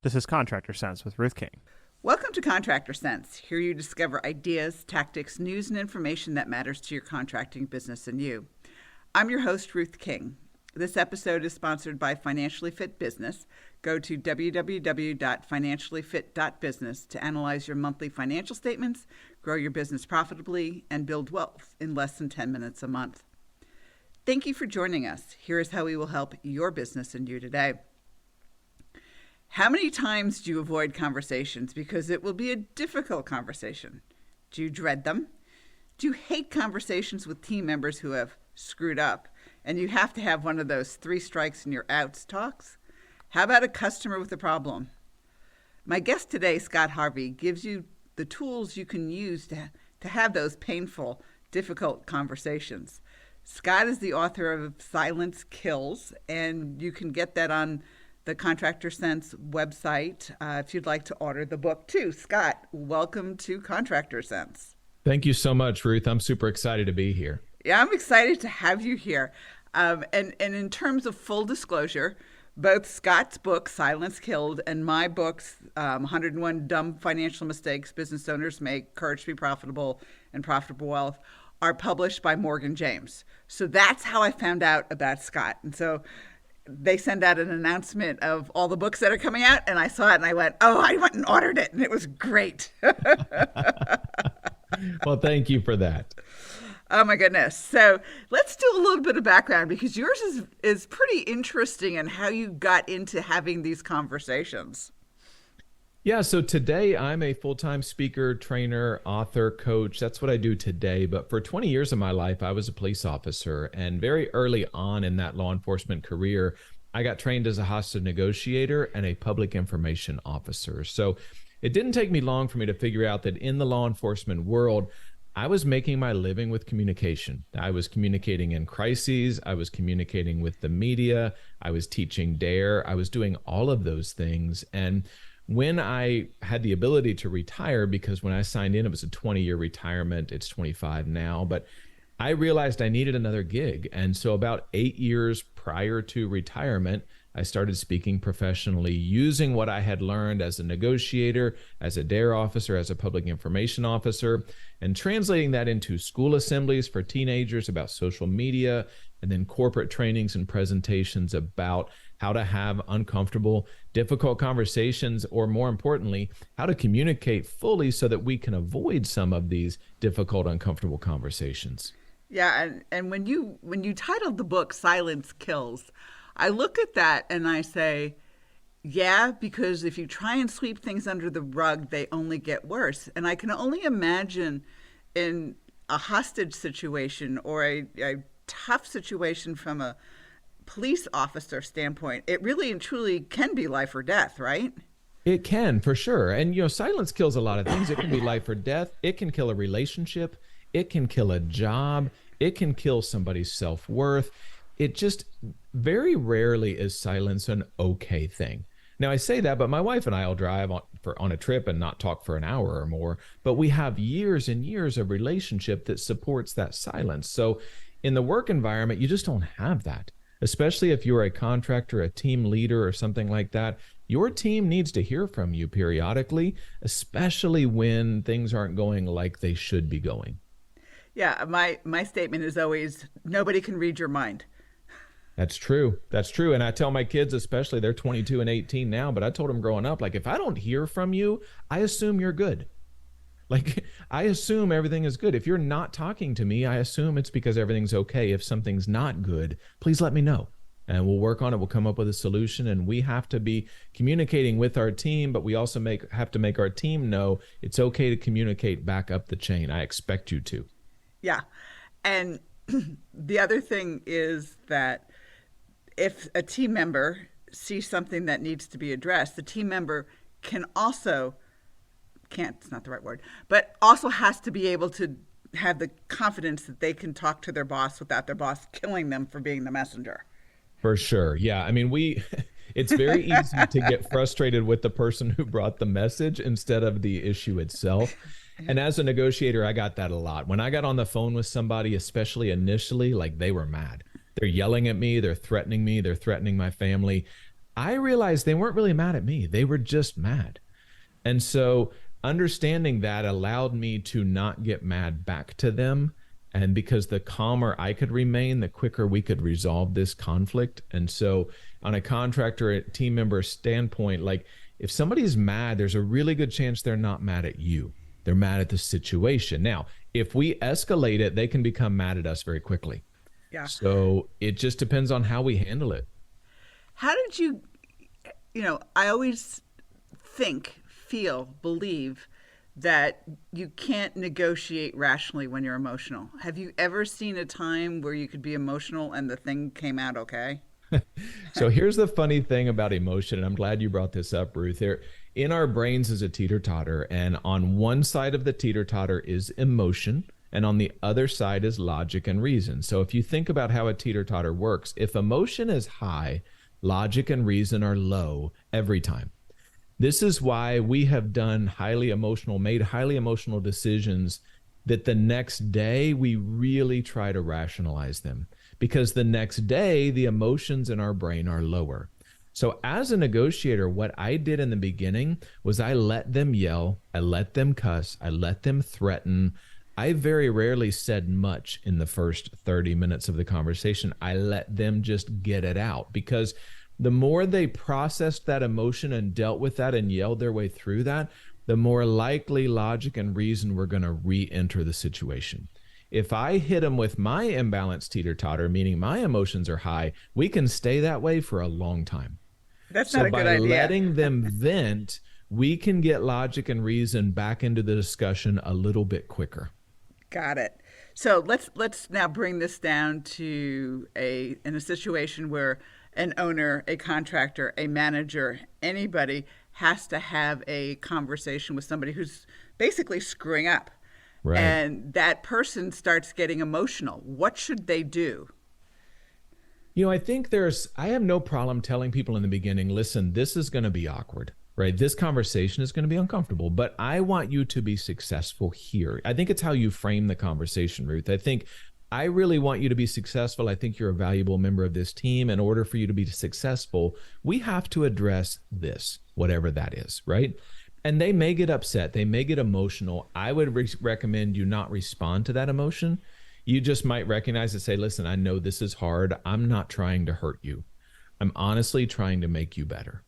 This is Contractor Sense with Ruth King. Welcome to Contractor Sense. Here you discover ideas, tactics, news, and information that matters to your contracting business and you. I'm your host, Ruth King. This episode is sponsored by Financially Fit Business. Go to www.financiallyfit.business to analyze your monthly financial statements, grow your business profitably, and build wealth in less than 10 minutes a month. Thank you for joining us. Here is how we will help your business and you today. How many times do you avoid conversations because it will be a difficult conversation? Do you dread them? Do you hate conversations with team members who have screwed up and you have to have one of those 3 strikes and you're out talks? How about a customer with a problem? My guest today, Scott Harvey, gives you the tools you can use to have those painful, difficult conversations. Scott is the author of Silence Kills, and you can get that on the Contractor Sense website if you'd like to order the book too. Scott, welcome to Contractor Sense. Thank you so much, Ruth. I'm super excited to be here. Yeah, I'm excited to have you here. And in terms of full disclosure, both Scott's book, Silence Killed, and my books, 101 Dumb Financial Mistakes Business Owners Make, Courage to be Profitable, and Profitable Wealth, are published by Morgan James. So that's how I found out about Scott. And so they send out an announcement of all the books that are coming out, and I saw it and I went, oh, I went and ordered it, and it was great. Well, thank you for that. Oh my goodness. So let's do a little bit of background, because yours is pretty interesting in how you got into having these conversations. Yeah, so today I'm a full-time speaker, trainer, author, coach. That's what I do today. But for 20 years of my life, I was a police officer. And very early on in that law enforcement career, I got trained as a hostage negotiator and a public information officer. So it didn't take me long for me to figure out that in the law enforcement world, I was making my living with communication. I was communicating in crises. I was communicating with the media. I was teaching DARE. I was doing all of those things. And when I had the ability to retire, because when I signed in, it was a 20-year retirement. It's 25 now, but I realized I needed another gig. And so about 8 years prior to retirement, I started speaking professionally, using what I had learned as a negotiator, as a DARE officer, as a public information officer, and translating that into school assemblies for teenagers about social media, and then corporate trainings and presentations about how to have uncomfortable, difficult conversations, or more importantly, how to communicate fully so that we can avoid some of these difficult, uncomfortable conversations. Yeah, and when you titled the book Silence Kills, I look at that and I say, yeah, because if you try and sweep things under the rug, they only get worse. And I can only imagine in a hostage situation or a tough situation from a police officer standpoint, it really and truly can be life or death, right? It can, for sure. And, silence kills a lot of things. It can be life or death. It can kill a relationship. It can kill a job. It can kill somebody's self-worth. It just very rarely is silence an okay thing. Now, I say that, but my wife and I will drive on a trip and not talk for an hour or more, but we have years and years of relationship that supports that silence. So in the work environment, you just don't have that, especially if you're a contractor, a team leader, or something like that. Your team needs to hear from you periodically, especially when things aren't going like they should be going. Yeah, my statement is always, nobody can read your mind. That's true. That's true. And I tell my kids, especially, they're 22 and 18 now, but I told them growing up, like, if I don't hear from you, I assume you're good. Like, I assume everything is good. If you're not talking to me, I assume it's because everything's okay. If something's not good, please let me know. And we'll work on it. We'll come up with a solution. And we have to be communicating with our team, but we also have to make our team know it's okay to communicate back up the chain. I expect you to. Yeah. And the other thing is that if a team member sees something that needs to be addressed, the team member it's not the right word, but also has to be able to have the confidence that they can talk to their boss without their boss killing them for being the messenger. For sure. Yeah. I mean, it's very easy to get frustrated with the person who brought the message instead of the issue itself. And as a negotiator, I got that a lot. When I got on the phone with somebody, especially initially, like, they were mad. They're yelling at me. They're threatening me. They're threatening my family. I realized they weren't really mad at me. They were just mad. And so understanding that allowed me to not get mad back to them. And because the calmer I could remain, the quicker we could resolve this conflict. And so on a contractor, a team member standpoint, like if somebody's mad, there's a really good chance they're not mad at you. They're mad at the situation. Now, if we escalate it, they can become mad at us very quickly. Yeah. So it just depends on how we handle it. How did you I always think, feel, believe that you can't negotiate rationally when you're emotional. Have you ever seen a time where you could be emotional and the thing came out okay? So here's the funny thing about emotion, and I'm glad you brought this up, Ruth. There, in our brains is a teeter-totter, and on one side of the teeter-totter is emotion, and on the other side is logic and reason. So if you think about how a teeter-totter works, if emotion is high, logic and reason are low every time. This is why we have made highly emotional decisions that the next day we really try to rationalize them, because the next day the emotions in our brain are lower. So as a negotiator, what I did in the beginning was I let them yell, I let them cuss, I let them threaten. I very rarely said much in the first 30 minutes of the conversation. I let them just get it out, because the more they processed that emotion and dealt with that and yelled their way through that, the more likely logic and reason were going to re-enter the situation. If I hit them with my imbalanced teeter-totter, meaning my emotions are high, we can stay that way for a long time. That's not a good idea. So by letting them vent, we can get logic and reason back into the discussion a little bit quicker. Got it. So let's now bring this down to in a situation where an owner, a contractor, a manager, anybody has to have a conversation with somebody who's basically screwing up. Right. And that person starts getting emotional. What should they do? I think I have no problem telling people in the beginning, listen, this is going to be awkward, right? This conversation is going to be uncomfortable, but I want you to be successful here. I think it's how you frame the conversation, Ruth. I really want you to be successful. I think you're a valuable member of this team. In order for you to be successful, we have to address this, whatever that is, right? And they may get upset. They may get emotional. I would recommend you not respond to that emotion. You just might recognize and say, listen, I know this is hard. I'm not trying to hurt you. I'm honestly trying to make you better.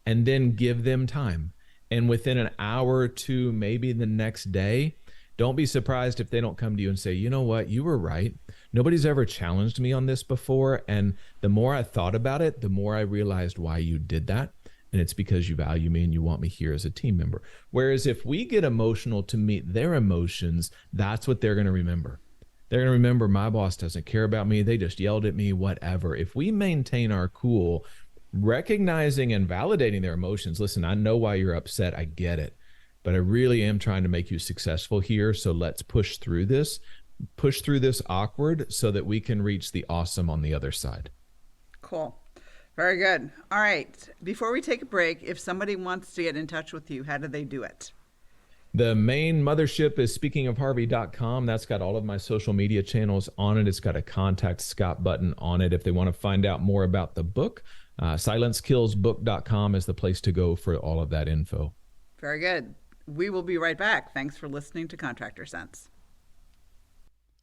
And then give them time. And within an hour or two, maybe the next day, don't be surprised if they don't come to you and say, you know what, you were right. Nobody's ever challenged me on this before. And the more I thought about it, the more I realized why you did that. And it's because you value me and you want me here as a team member. Whereas if we get emotional to meet their emotions, that's what they're going to remember. They're going to remember, my boss doesn't care about me. They just yelled at me, whatever. If we maintain our cool, recognizing and validating their emotions, listen, I know why you're upset. I get it. But I really am trying to make you successful here. So let's push through this awkward so that we can reach the awesome on the other side. Cool. Very good. All right. Before we take a break, if somebody wants to get in touch with you, how do they do it? The main mothership is speakingofharvey.com. That's got all of my social media channels on it. It's got a contact Scott button on it. If they want to find out more about the book, silencekillsbook.com is the place to go for all of that info. Very good. We will be right back. Thanks for listening to Contractor Sense.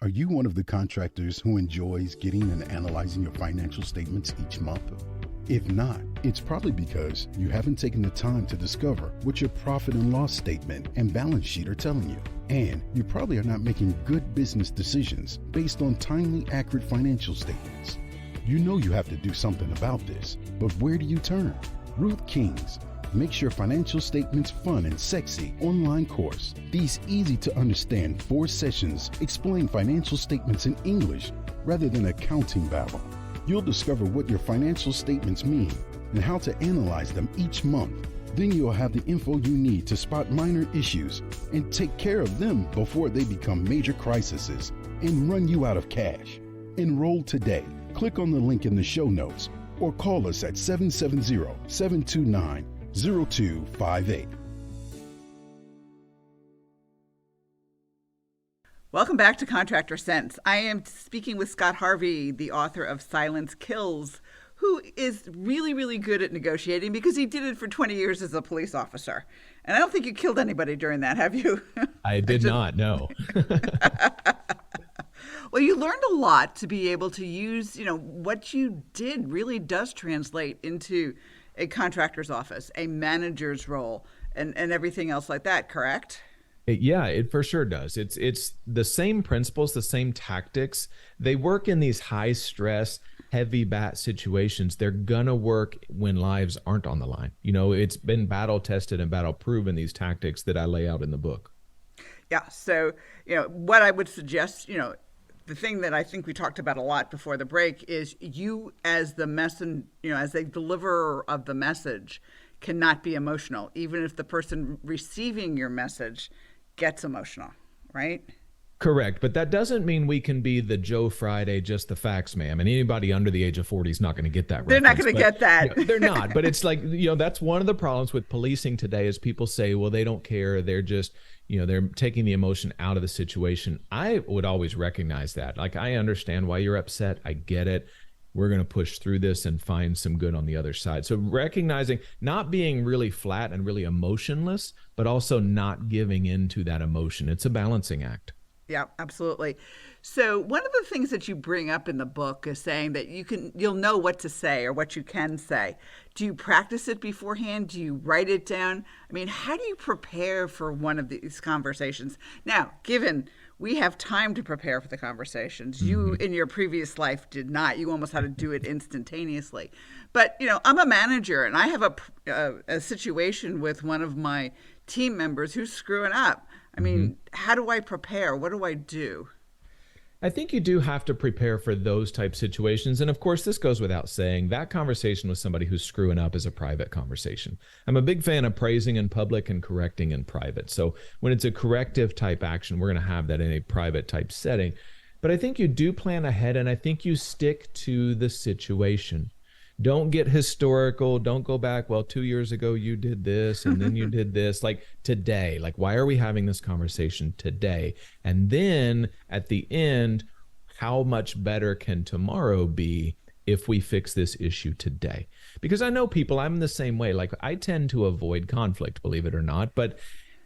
Are you one of the contractors who enjoys getting and analyzing your financial statements each month? If not, it's probably because you haven't taken the time to discover what your profit and loss statement and balance sheet are telling you. And you probably are not making good business decisions based on timely, accurate financial statements. You know you have to do something about this, but where do you turn? Ruth King's Makes Your Financial Statements Fun and Sexy online course. These easy to understand 4 sessions explain financial statements in English rather than accounting babble. You'll discover what your financial statements mean and how to analyze them each month. Then you'll have the info you need to spot minor issues and take care of them before they become major crises and run you out of cash. Enroll today. Click on the link in the show notes or call us at 770-729-0258. Welcome back to Contractor Sense. I am speaking with Scott Harvey, the author of Silence Kills, who is really, really good at negotiating because he did it for 20 years as a police officer. And I don't think you killed anybody during that, have you? I did not, no. Well, you learned a lot to be able to use, what you did really does translate into a contractor's office, a manager's role, and everything else like that, correct? Yeah, it for sure does. It's the same principles, the same tactics. They work in these high stress, heavy bat situations. They're gonna work when lives aren't on the line. It's been battle tested and battle proven, these tactics that I lay out in the book. Yeah. So, what I would suggest, the thing that I think we talked about a lot before the break is you as the as a deliverer of the message cannot be emotional, even if the person receiving your message gets emotional, right? Correct. But that doesn't mean we can be the Joe Friday, just the facts, ma'am. And anybody under the age of 40 is not going to get that. They're not going to get that. They're not. But it's like, that's one of the problems with policing today is people say, well, they don't care. They're just, they're taking the emotion out of the situation. I would always recognize that. Like, I understand why you're upset. I get it. We're going to push through this and find some good on the other side. So recognizing, not being really flat and really emotionless, but also not giving into that emotion. It's a balancing act. Yeah, absolutely. So one of the things that you bring up in the book is saying that you'll know what to say or what you can say. Do you practice it beforehand? Do you write it down? I mean, how do you prepare for one of these conversations? Now, given we have time to prepare for the conversations, you in your previous life did not. You almost had to do it instantaneously. But, I'm a manager and I have a situation with one of my team members who's screwing up. I mean, how do I prepare? What do I do? I think you do have to prepare for those type situations. And of course, this goes without saying, that conversation with somebody who's screwing up is a private conversation. I'm a big fan of praising in public and correcting in private. So when it's a corrective type action, we're going to have that in a private type setting. But I think you do plan ahead, and I think you stick to the situation. Don't get historical. Don't go back, well, 2 years ago you did this and then you did this. Like today, like why are we having this conversation today? And then at the end, how much better can tomorrow be if we fix this issue today? Because I know people, I'm the same way. Like I tend to avoid conflict, believe it or not. But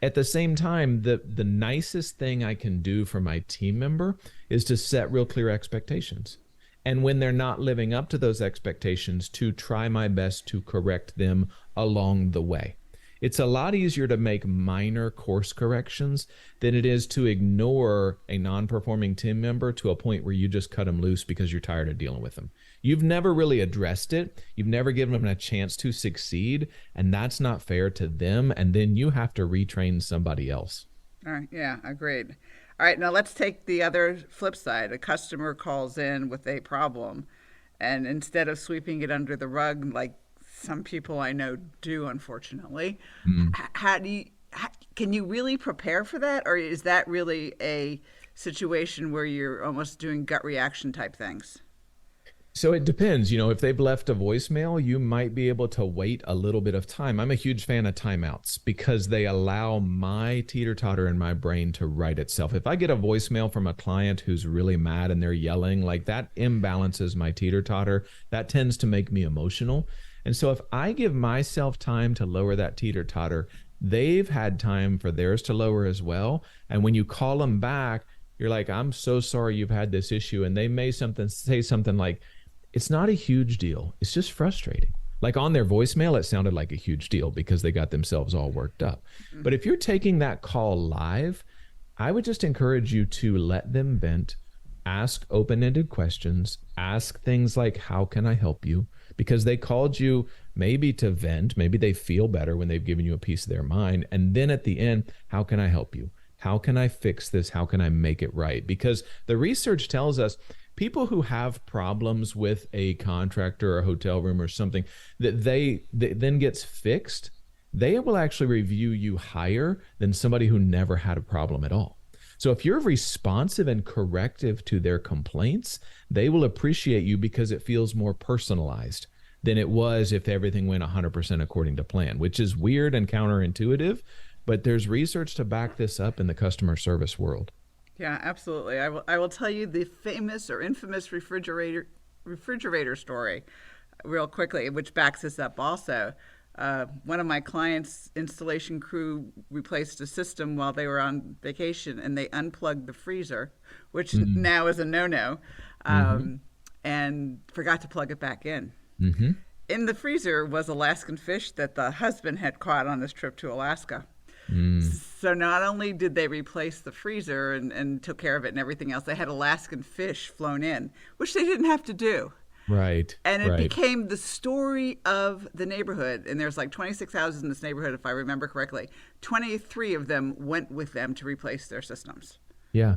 at the same time, the nicest thing I can do for my team member is to set real clear expectations. And when they're not living up to those expectations, to try my best to correct them along the way. It's a lot easier to make minor course corrections than it is to ignore a non-performing team member to a point where you just cut them loose because you're tired of dealing with them. You've never really addressed it. You've never given them a chance to succeed, and that's not fair to them. And then you have to retrain somebody else. All right. Yeah, agreed. All right, now let's take the other flip side. A customer calls in with a problem, and instead of sweeping it under the rug like some people I know do, unfortunately, can you really prepare for that? Or is that really a situation where you're almost doing gut reaction type things? So it depends. If they've left a voicemail, you might be able to wait a little bit of time. I'm a huge fan of timeouts because they allow my teeter-totter in my brain to right itself. If I get a voicemail from a client who's really mad and they're yelling, like that imbalances my teeter-totter. That tends to make me emotional. And so if I give myself time to lower that teeter-totter, they've had time for theirs to lower as well. And when you call them back, you're like, I'm so sorry you've had this issue. And they may say something like, it's not a huge deal. It's just frustrating. Like on their voicemail, it sounded like a huge deal because they got themselves all worked up. But if you're taking that call live, I would just encourage you to let them vent, ask open-ended questions, ask things like, how can I help you? Because they called you maybe to vent, maybe they feel better when they've given you a piece of their mind. And then at the end, how can I help you? How can I fix this? How can I make it right? Because the research tells us people who have problems with a contractor or a hotel room or something that then gets fixed, they will actually review you higher than somebody who never had a problem at all. So if you're responsive and corrective to their complaints, they will appreciate you because it feels more personalized than it was if everything went 100% according to plan, which is weird and counterintuitive, but there's research to back this up in the customer service world. Yeah, absolutely. I will tell you the famous or infamous refrigerator story. real quickly, which backs us up also. One of my clients' installation crew replaced a system while they were on vacation, and they unplugged the freezer, which now is a no-no, and forgot to plug it back in. In the freezer was Alaskan fish that the husband had caught on his trip to Alaska. So not only did they replace the freezer and took care of it and everything else, they had Alaskan fish flown in, which they didn't have to do. Right. And it became the story of the neighborhood. And there's like 26 houses in this neighborhood, if I remember correctly. 23 of them went with them to replace their systems. Yeah.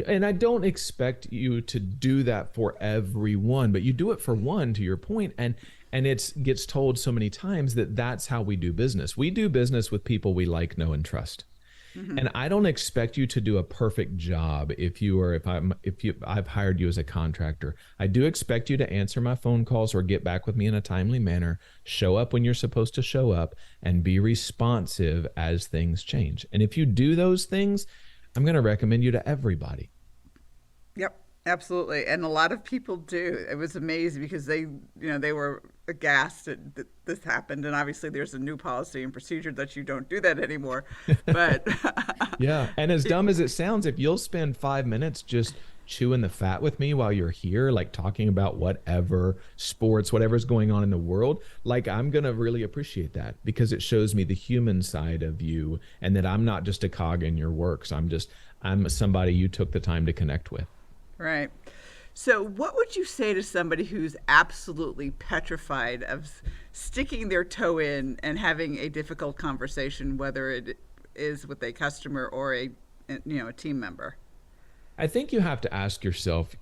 And I don't expect you to do that for everyone, but you do it for one, to your point. And it gets told so many times that that's how we do business. We do business with people we like, know, and trust. And I don't expect you to do a perfect job if I've hired you as a contractor. I do expect you to answer my phone calls or get back with me in a timely manner, show up when you're supposed to show up, and be responsive as things change. And if you do those things, I'm going to recommend you to everybody. Yep, absolutely. And a lot of people do. It was amazing because they were aghast that this happened. And obviously there's a new policy and procedure that you don't do that anymore. But yeah. And as dumb as it sounds, if you'll spend 5 minutes just chewing the fat with me while you're here, like talking about whatever sports, whatever's going on in the world, like I'm going to really appreciate that, because it shows me the human side of you and that I'm not just a cog in your works. I'm somebody you took the time to connect with. Right. So what would you say to somebody who's absolutely petrified of sticking their toe in and having a difficult conversation, whether it is with a customer or a team member? I think you have to ask yourself,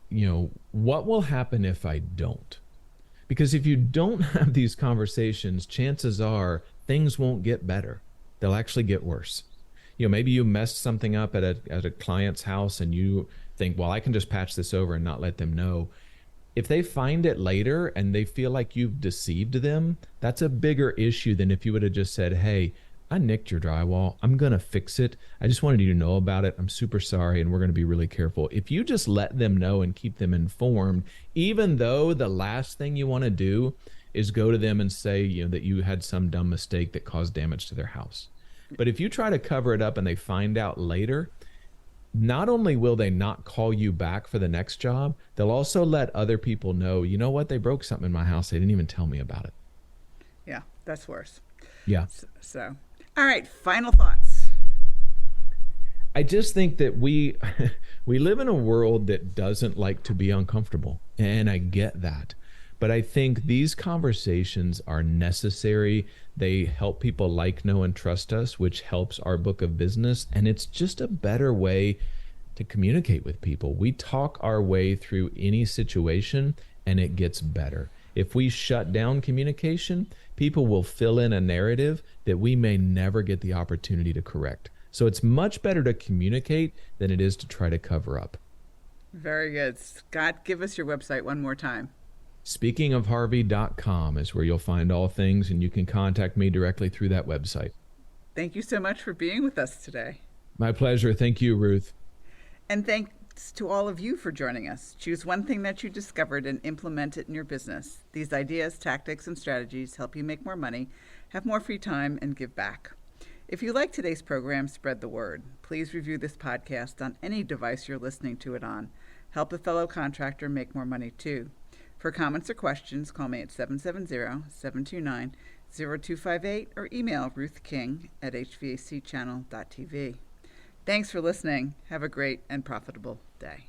what will happen if I don't? Because if you don't have these conversations, chances are things won't get better. They'll actually get worse. Maybe you messed something up at a client's house and you think, well, I can just patch this over and not let them know. If they find it later and they feel like you've deceived them, that's a bigger issue than if you would have just said, hey, I nicked your drywall. I'm going to fix it. I just wanted you to know about it. I'm super sorry, and we're going to be really careful. If you just let them know and keep them informed, even though the last thing you want to do is go to them and say, that you had some dumb mistake that caused damage to their house. But if you try to cover it up and they find out later, not only will they not call you back for the next job, they'll also let other people know, you know what, they broke something in my house. They didn't even tell me about it. Yeah, that's worse. Yeah. So all right, final thoughts. I just think that we live in a world that doesn't like to be uncomfortable, and I get that. But I think these conversations are necessary. They help people like, know, and trust us, which helps our book of business. And it's just a better way to communicate with people. We talk our way through any situation and it gets better. If we shut down communication, people will fill in a narrative that we may never get the opportunity to correct. So it's much better to communicate than it is to try to cover up. Very good. Scott, give us your website one more time. Speakingofharvey.com is where you'll find all things, and you can contact me directly through that website. Thank you so much for being with us today. My pleasure. Thank you, Ruth. And thanks to all of you for joining us. Choose one thing that you discovered and implement it in your business. These ideas, tactics, and strategies help you make more money, have more free time, and give back. If you like today's program, spread the word. Please review this podcast on any device you're listening to it on. Help a fellow contractor make more money too. For comments or questions, call me at 770-729-0258 or email Ruth King at hvacchannel.tv. Thanks for listening. Have a great and profitable day.